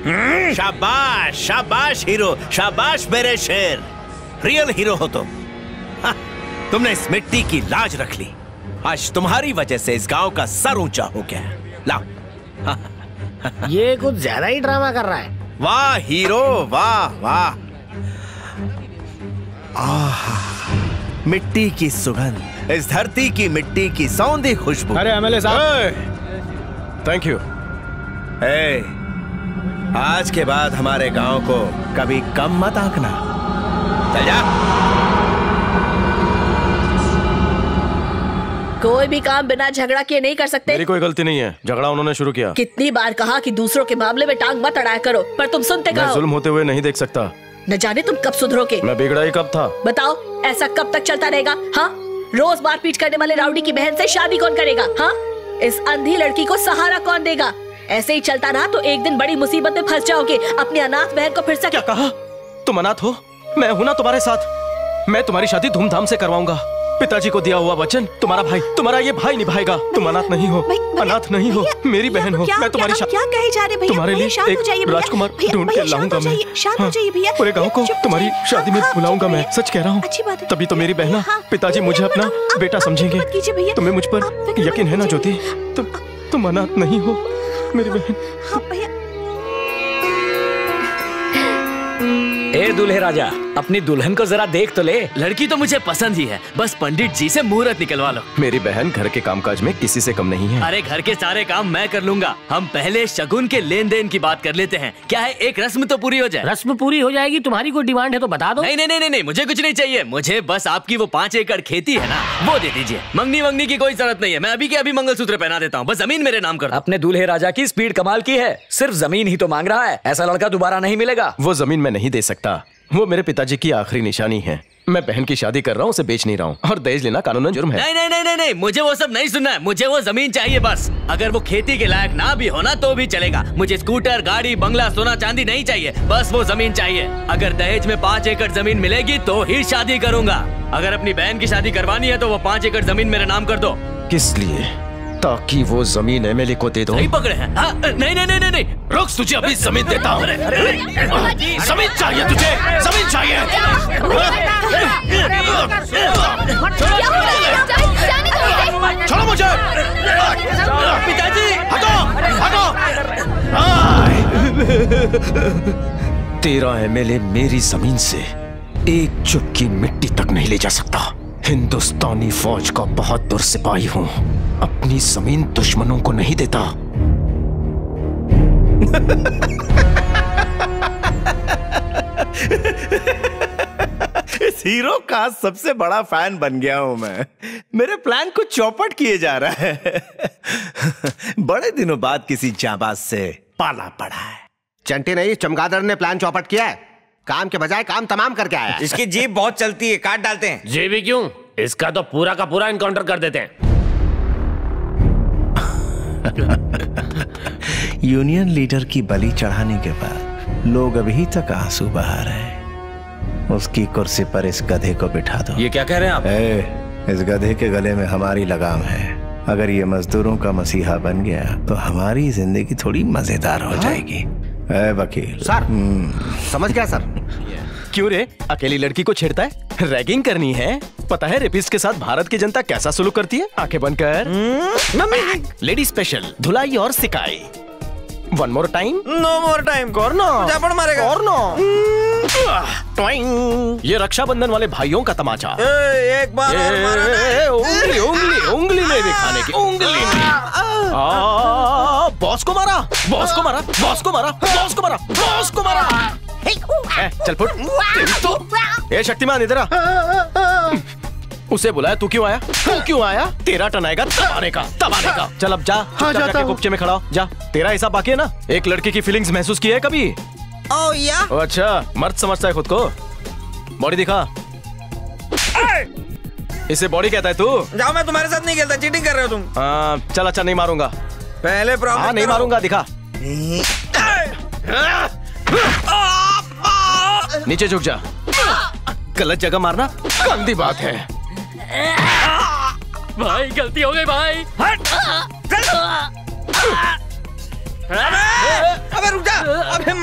शाबाश शाबाश हीरो, शाबाश मेरे शेर, रियल हीरो हो तुम। तुमने इस मिट्टी की लाज रख ली। आज तुम्हारी वजह से इस गांव का सर ऊंचा हो गया। लाओ। ये कुछ ज्यादा ही ड्रामा कर रहा है। वाह हीरो, वाह वाह। मिट्टी की सुगंध, इस धरती की मिट्टी की सौंधी खुशबू। अरे एमएलए साहब, थैंक यू। आज के बाद हमारे गांव को कभी कम मत आंकना। चल जा। कोई भी काम बिना झगड़ा किए नहीं कर सकते। मेरी कोई गलती नहीं है, झगड़ा उन्होंने शुरू किया। कितनी बार कहा कि दूसरों के मामले में टांग मत अड़ाया करो, पर तुम सुनते कहो। मैं जुल्म होते हुए नहीं देख सकता। न जाने तुम कब सुधरोगे। मैं बिगड़ा ही कब था? बताओ, ऐसा कब तक चलता रहेगा? हाँ, रोज मारपीट करने वाले राउडी की बहन से शादी कौन करेगा? हाँ, इस अंधी लड़की को सहारा कौन देगा? ऐसे ही चलता रहा तो एक दिन बड़ी मुसीबत में फंस जाओगे। अपनी अनाथ बहन को फिर से। क्या कहा? तुम अनाथ हो? मैं हूं ना तुम्हारे साथ। मैं तुम्हारी शादी धूमधाम से करवाऊंगा। पिताजी को दिया हुआ वचन तुम्हारा भाई, तुम्हारा ये भाई निभाएगा। तुम अनाथ नहीं हो, अनाथ नहीं हो, मेरी बहन हो। मैं तुम्हारी क्या कहे जा रहे भैया? तुम्हारे लिए एक राजकुमार ढूंढ के लाऊंगा मैं। शांत हो जाइए भैया। पूरे गांव को तुम्हारी शादी में बुलाऊंगा मैं। सच कह रहा हूँ। तभी तो मेरी बहना पिताजी मुझे अपना बेटा समझेंगे। तुम्हें मुझ पर यकीन है ना ज्योति? तुम अनाथ नहीं हो मेरी बहन। ए दूल्हे राजा, अपनी दुल्हन को जरा देख तो ले। लड़की तो मुझे पसंद ही है, बस पंडित जी से मुहूर्त निकलवा लो। मेरी बहन घर के कामकाज में किसी से कम नहीं है। अरे घर के सारे काम मैं कर लूंगा। हम पहले शगुन के लेन देन की बात कर लेते हैं। क्या है, एक रस्म तो पूरी हो जाए। रस्म पूरी हो जाएगी। तुम्हारी कोई डिमांड है तो बता दो। नहीं नहीं नहीं नहीं, मुझे कुछ नहीं चाहिए। मुझे बस आपकी वो 5 एकड़ खेती है ना, वो दे दीजिए। मंगनी वंगनी की कोई जरूरत नहीं है। मैं अभी के अभी मंगलसूत्र पहना देता हूँ। बस जमीन मेरे नाम कर दो। अपने दूल्हे राजा की स्पीड कमाल की है। सिर्फ जमीन ही तो मांग रहा है। ऐसा लड़का दोबारा नहीं मिलेगा। वो जमीन मैं नहीं दे सकता। वो मेरे पिताजी की आखिरी निशानी है। मैं बहन की शादी कर रहा हूँ, उसे बेच नहीं रहा हूँ। और दहेज लेना कानूनन जुर्म है। नहीं नहीं नहीं नहीं नहीं, मुझे वो सब नहीं सुनना है। मुझे वो जमीन चाहिए बस। अगर वो खेती के लायक ना भी होना तो भी चलेगा। मुझे स्कूटर, गाड़ी, बंगला, सोना चांदी नहीं चाहिए। बस वो जमीन चाहिए। अगर दहेज में 5 एकड़ जमीन मिलेगी तो ही शादी करूंगा। अगर अपनी बहन की शादी करवानी है तो वो 5 एकड़ जमीन मेरे नाम कर दो। किस लिए? ताकि वो जमीन एमएलए को दे दो। नहीं पकड़े हैं? नहीं नहीं नहीं नहीं, रुक, तुझे अभी जमीन देता हूँ। जमीन चाहिए तुझे, जमीन चाहिए। छोड़ो मुझे। पिताजी हटो हटो। 13 एमएलए मेरी जमीन से एक चुटकी मिट्टी तक नहीं ले जा सकता। हिंदुस्तानी फौज का बहादुर सिपाही हूं। अपनी जमीन दुश्मनों को नहीं देता। इस हीरो का सबसे बड़ा फैन बन गया हूं मैं। मेरे प्लान को चौपट किए जा रहा है। बड़े दिनों बाद किसी जाबाज से पाला पड़ा है। चंटी नहीं, चमगादड़ ने प्लान चौपट किया है। काम के बजाय काम तमाम करके आया। इसकी जीभ बहुत चलती है, काट डालते हैं। जीभ ही क्यों, इसका तो पूरा का पूरा इनकाउंटर कर देते हैं। यूनियन लीडर की बलि चढ़ाने के बाद लोग अभी तक आंसू बहा रहे हैं। उसकी कुर्सी पर इस गधे को बिठा दो। ये क्या कह रहे हैं आप? इस गधे के गले में हमारी लगाम है। अगर ये मजदूरों का मसीहा बन गया तो हमारी जिंदगी थोड़ी मजेदार हो जाएगी। वकील सर, समझ गया सर। क्यों रे, अकेली लड़की को छेड़ता है? रैगिंग करनी है? पता है रेपिस्ट के साथ भारत की जनता कैसा सुलूक करती है? आंखें बंद कर। लेडी स्पेशल धुलाई और सिकाई। One more time. No more time. करना। झापड़ मारेगा। ये रक्षाबंधन वाले भाइयों का तमाचा। एक बार और मारा। उंगली उंगली उंगली में दिखाने की। उंगली में। बॉस को मारा, बॉस को मारा, बॉस को मारा, बॉस को मारा, बॉस को मारा। चल फुट। तो ये शक्तिमान इधर आ। उसे बुलाया, तू क्यों आया? तू क्यों आया? तेरा टर्न आएगा दबाने का, दबाने का। चल अब जा। हाँ, जाके कुप्चे में खड़ा हो जा। तेरा हिसाब बाकी है ना? एक लड़की की फीलिंग्स महसूस की है कभी? ओ या। अच्छा, मर्द समझता है खुद को। बॉडी दिखा। इसे बॉडी कहता है तू? जाओ, मैं तुम्हारे साथ नहीं खेलता। चीटिंग कर रहे हो तुम। चल अच्छा, नहीं मारूंगा। पहले प्रॉब्लम। हाँ, नहीं मारूंगा, दिखा। नीचे झुक जा। गलत जगह मारना गंदी बात है। भाई गलती हो गई भाई। अबे रुक जा। अबे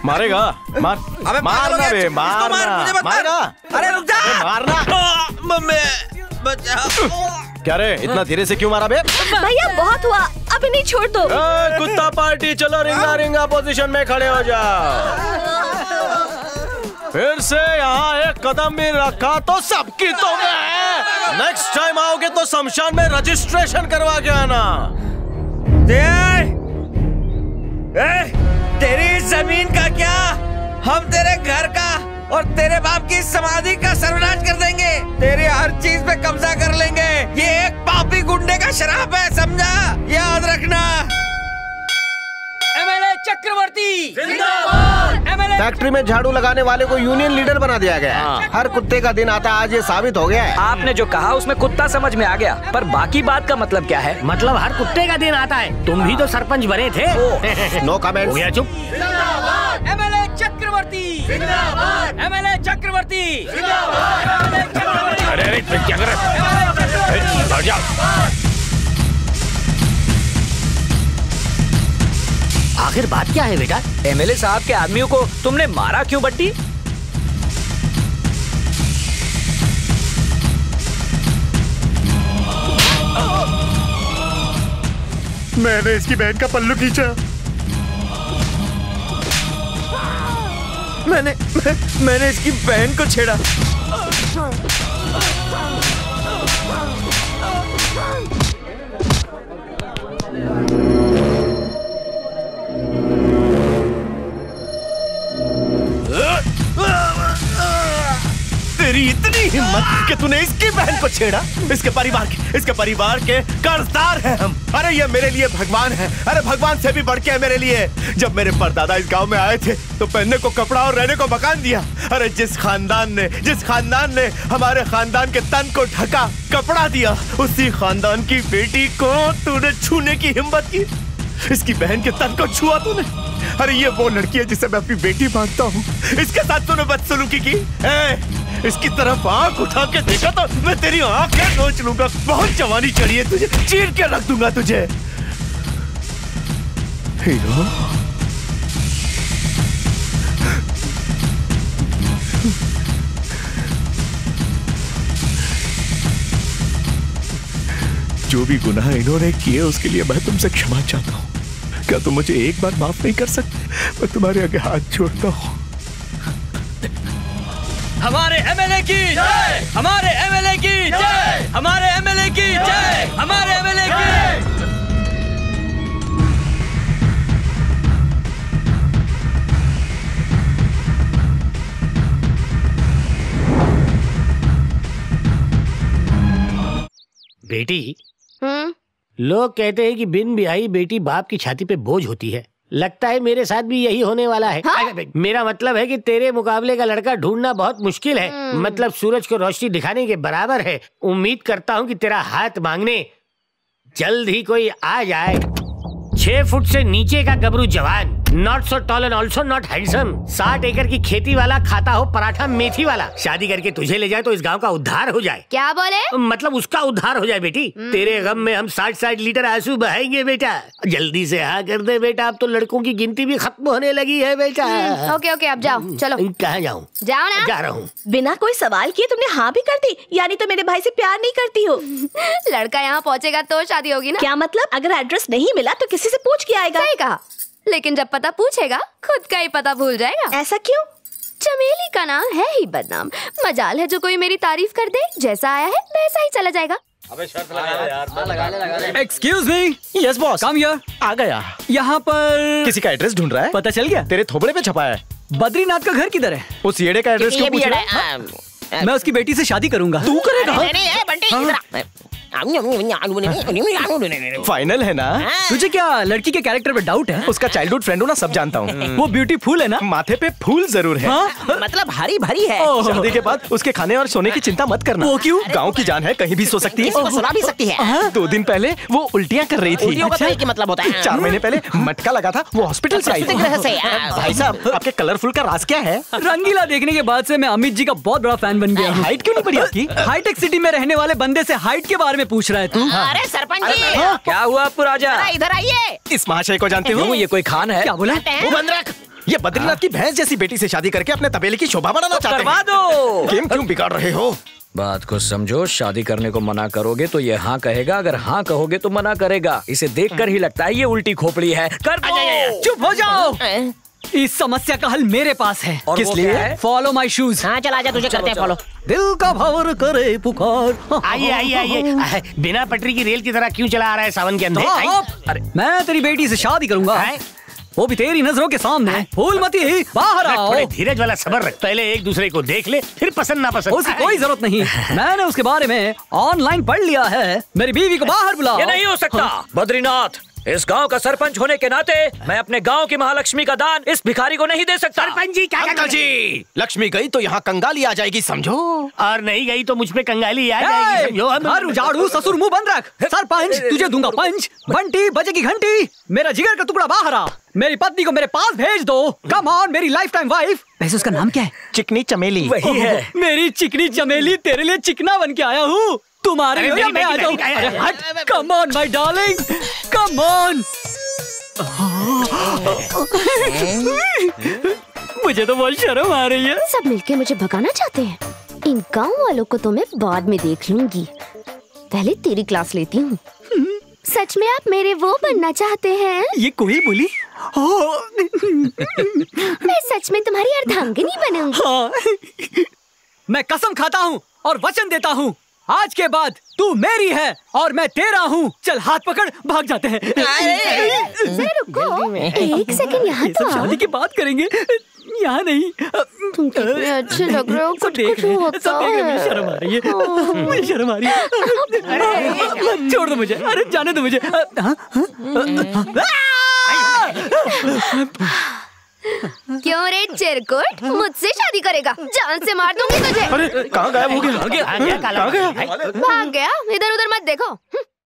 मारेगा? मार, अबे पागल हो मारना गया, बे, इसको मार, मारना, मुझे मत मार। मारेगा? अरे रुक जा। अबे मारना। मम्मी बचाओ। क्या रे, इतना धीरे से क्यों मारा बे? भैया बहुत हुआ, अभी नहीं छोड़ दो। कुत्ता पार्टी, चलो रिंगा रिंगा पोजीशन में खड़े हो जाओ। फिर से यहाँ एक कदम भी रखा तो सबकी तो मैं। नेक्स्ट टाइम आओगे तो शमशान में रजिस्ट्रेशन करवा के आना। तेरी जमीन का क्या, हम तेरे घर का और तेरे बाप की समाधि का सर्वनाश कर देंगे। तेरे हर चीज पे कब्जा कर लेंगे। ये एक पापी गुंडे का शराब है, समझा? याद रखना। एमएलए चक्रवर्ती जिंदाबाद। एमएलए फैक्ट्री में झाड़ू लगाने वाले को यूनियन लीडर बना दिया गया। हर कुत्ते का दिन आता, आज ये साबित हो गया है। आपने जो कहा उसमें कुत्ता समझ में आ गया, पर बाकी बात का मतलब क्या है? मतलब हर कुत्ते का दिन आता है। तुम भी तो सरपंच बने थे। No comments. हो गया चुप। एमएलए चक्रवर्ती जिंदाबाद। एमएलए चक्रवर्ती जिंदाबाद। अरे क्या कर रहे हो? आखिर बात क्या है बेटा? एमएलए साहब के आदमियों को तुमने मारा क्यों बट्टी? मैंने इसकी बहन का पल्लू खींचा। मैंने इसकी बहन को छेड़ा। तेरी इतनी हिम्मत कि तूने इसकी बहन को छेड़ा। इसके परिवार के कर्जदार हैं हम। अरे ये मेरे लिए भगवान है। अरे भगवान से भी बढ़ के है मेरे लिए। जब मेरे परदादा इस गांव में आए थे तो पहनने को कपड़ा और रहने को मकान दिया। अरे जिस खानदान ने हमारे खानदान के तन को ढका, कपड़ा दिया, उसी खानदान की बेटी को तूने छूने की हिम्मत की। इसकी बहन के तन को छुआ तूने। अरे ये वो लड़की है जिसे मैं अपनी बेटी मानता हूँ। इसके साथ तूने बदसलूकी की। इसकी तरफ आंख उठा के देखा तो मैं तेरी आंखें नोच लूंगा। बहुत जवानी चढ़ी है तुझे, चीर के रख दूंगा तुझे। हीरो, जो भी गुनाह इन्होंने किए उसके लिए मैं तुमसे क्षमा चाहता हूँ। क्या तुम मुझे एक बार माफ नहीं कर सकते? मैं तुम्हारे आगे हाथ जोड़ता हूँ। हमारे एमएलए की जय, हमारे एमएलए की जय, हमारे एमएलए की जय, हमारे एमएलए की। बेटी, लोग कहते हैं कि बिन ब्याही बेटी बाप की छाती पे बोझ होती है। लगता है मेरे साथ भी यही होने वाला है। हाँ? मेरा मतलब है कि तेरे मुकाबले का लड़का ढूंढना बहुत मुश्किल है। मतलब सूरज को रोशनी दिखाने के बराबर है। उम्मीद करता हूँ कि तेरा हाथ मांगने जल्द ही कोई आ जाए। 6 फुट से नीचे का गबरू जवान, not so tall and also not handsome, 60 एकड़ की खेती वाला, खाता हो पराठा मेथी वाला, शादी करके तुझे ले जाए तो इस गांव का उद्धार हो जाए। क्या बोले? मतलब उसका उद्धार हो जाए बेटी। तेरे गम में हम 60-60 लीटर आंसू बहाएंगे बेटा। जल्दी से हाँ कर दे बेटा, अब तो लड़कों की गिनती भी खत्म होने लगी है बेटा। ओके ओके, अब जाओ, चलो। कहाँ जाऊँ? जाओ ना। जा रहा हूँ। बिना कोई सवाल किए तुमने हाँ भी कर दी, यानी तो मेरे भाई से प्यार नहीं करती हो। लड़का यहाँ पहुँचेगा तो शादी होगी ना? क्या मतलब? अगर एड्रेस नहीं मिला तो किसी से पूछ के आएगा। सही कहा, लेकिन जब पता पूछेगा खुद का ही पता भूल जाएगा। ऐसा क्यों? चमेली का नाम है ही बदनाम। मजाल है जो कोई मेरी तारीफ कर दे, जैसा आया है वैसा ही चला जाएगा। अबे शर्त लगा यार। Excuse me. Yes boss. Come here. आ गया। यहाँ पर किसी का एड्रेस ढूंढ रहा है। पता चल गया? तेरे थोबड़े पे छपा है। बद्रीनाथ का घर किधर है? उस येड़े का एड्रेस क्यों पूछ रहा है? मैं उसकी बेटी से शादी करूंगा। तू करेगा? फाइनल है ना? तुझे क्या लड़की के कैरेक्टर पे डाउट है? उसका चाइल्डहुड फ्रेंड हूँ ना, सब जानता हूँ। वो ब्यूटीफुल है ना? माथे पे फूल जरूर है। मतलब हरी भरी है। शादी के बाद उसके खाने और सोने की चिंता मत करना। वो क्यों? गाँव की जान है, कहीं भी सो सकती है। सुना भी सकती है। 2 दिन पहले वो उल्टियाँ कर रही थी। अच्छा? मतलब होता है 4 महीने पहले मटका लगा था, वो हॉस्पिटल से आई थी। भाई साहब, आपके कलरफुल का राज क्या है? रंगीला देखने के बाद से मैं अमित जी का बहुत बड़ा फैन बन गया हूँ। हाइट क्यों नहीं बढ़ी आपकी? हाईटेक सिटी में रहने वाले बंदे से हाइट के बारे में पूछ रहा है तू? अरे सरपंच जी, क्या हुआ आपको राजा? इधर आइए। इस महाशय को जानते हो? ये कोई खान है? क्या बोला? वो बंद रख। ये बद्रीनाथ की भैंस जैसी बेटी से शादी करके अपने तबेले की शोभा बढ़ाना चाहते हैं। करवा दो। गेम क्यों बिगाड़ रहे हो? बात को समझो, शादी करने को मना करोगे तो ये हाँ कहेगा, अगर हाँ कहोगे तो मना करेगा। इसे देखकर ही लगता है ये उल्टी खोपड़ी है। कर दो। चुप हो जाओ। इस समस्या का हल मेरे पास है। और किस वो लिए? क्या है? Follow my shoes. हाँ चल आजा, तुझे करते हैं फॉलो। दिल का भंवर करे पुकार। आइए आइए आइए। बिना पटरी की रेल की तरह क्यों चला आ रहा है सावन के अंदर? अरे मैं तेरी बेटी से शादी करूंगा, वो भी तेरी नजरों के सामने। फूलमती ही बाहर आओ। थोड़े धीरज वाला सब्र रख, पहले एक दूसरे को देख ले, फिर पसंद ना पसंद। उसकी कोई जरूरत नहीं, मैंने उसके बारे में ऑनलाइन पढ़ लिया है। मेरी बीवी को बाहर बुलाओ। ये नहीं हो सकता बद्रीनाथ। इस गांव का सरपंच होने के नाते मैं अपने गांव की महालक्ष्मी का दान इस भिखारी को नहीं दे सकता। सरपंच जी क्या अंकल जी, लक्ष्मी गई तो यहाँ कंगाली आ जाएगी, समझो। और नहीं गई तो मुझ पे कंगाली आ जाएगी, समझो। हर उजाड़ू ससुर मुंह बंद रख। सरपंच तुझे दूंगा पंच। घंटी बजेगी घंटी। मेरा जिगर का टुकड़ा बाहर आ। मेरी पत्नी को मेरे पास भेज दो। कम ऑन मेरी लाइफ टाइम वाइफ। वैसे उसका नाम क्या है? चिकनी चमेली। वही है। मेरी चिकनी चमेली, तेरे लिए चिकना बन के आया हूँ। तुम्हारे लिए मैं आ जाऊँ। अरे हट, come on my darling, come on. मुझे तो बहुत शर्म आ रही है। सब मिलके मुझे भगाना चाहते हैं। इन गांव वालों को तो मैं बाद में देख लूंगी, पहले तेरी क्लास लेती हूँ। सच में आप मेरे वो बनना चाहते हैं? ये कोई बोली? मैं सच में तुम्हारी अर्धांगिनी बनूंगी। हाँ। मैं कसम खाता हूँ और वचन देता हूँ, आज के बाद तू मेरी है और मैं तेरा हूँ। चल हाथ पकड़, भाग जाते हैं। रुको, एक सेकंड यहाँ तो आओ। शादी की बात करेंगे, यहाँ नहीं। तुम कितने अच्छे लग रहे हो। कुछ होता है। मुझे शर्म आ रही है, मुझे शर्म आ रही है। छोड़ दो मुझे, अरे जाने दो मुझे। क्यों रे चिरकुट, मुझसे शादी करेगा? जान से मार दूंगी तुझे। अरे कहाँ गायब हो गया? कहाँ गया? भाग गया, इधर उधर मत देखो।